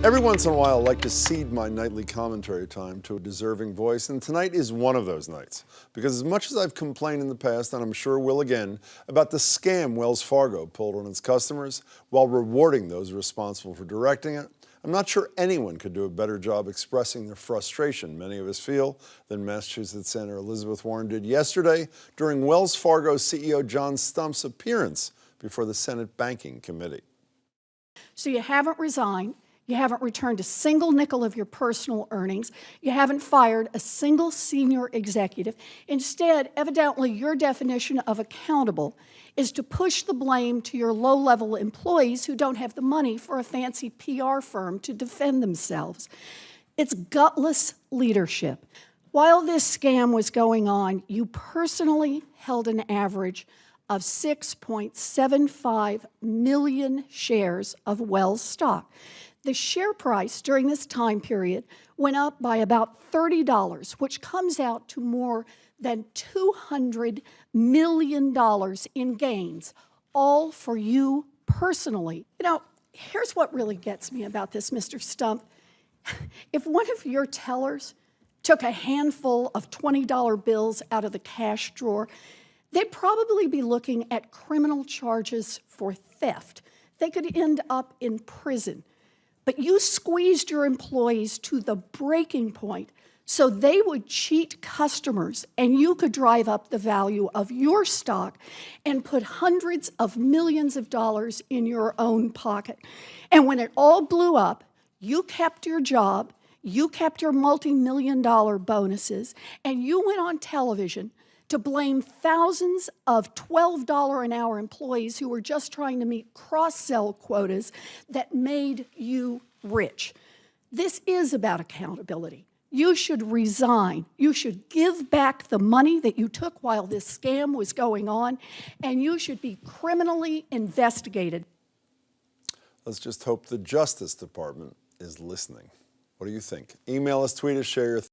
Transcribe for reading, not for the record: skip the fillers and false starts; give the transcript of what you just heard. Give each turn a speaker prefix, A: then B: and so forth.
A: Every once in a while, I like to cede my nightly commentary time to a deserving voice, and tonight is one of those nights. Because as much as I've complained in the past, and I'm sure will again, about the scam Wells Fargo pulled on its customers while rewarding those responsible for directing it, I'm not sure anyone could do a better job expressing the frustration many of us feel than Massachusetts Senator Elizabeth Warren did yesterday during Wells Fargo CEO John Stumpf's appearance before the Senate Banking Committee.
B: So you haven't resigned. You haven't returned a single nickel of your personal earnings. You haven't fired a single senior executive. Instead, evidently, your definition of accountable is to push the blame to your low-level employees who don't have the money for a fancy PR firm to defend themselves. It's gutless leadership. While this scam was going on, you personally held an average of 6.75 million shares of Wells stock. The share price during this time period went up by about $30, which comes out to more than $200 million in gains, all for you personally. You know, here's what really gets me about this, Mr. Stumpf. If one of your tellers took a handful of $20 bills out of the cash drawer, they'd probably be looking at criminal charges for theft. They could end up in prison. But you squeezed your employees to the breaking point so they would cheat customers and you could drive up the value of your stock and put hundreds of millions of dollars in your own pocket. And when it all blew up, you kept your job, you kept your multi-million-dollar bonuses, and you went on television to blame thousands of $12 an hour employees who were just trying to meet cross-sell quotas that made you rich. This is about accountability. You should resign. You should give back the money that you took while this scam was going on, and you should be criminally investigated.
A: Let's just hope the Justice Department is listening. What do you think? Email us, tweet us, share your thoughts.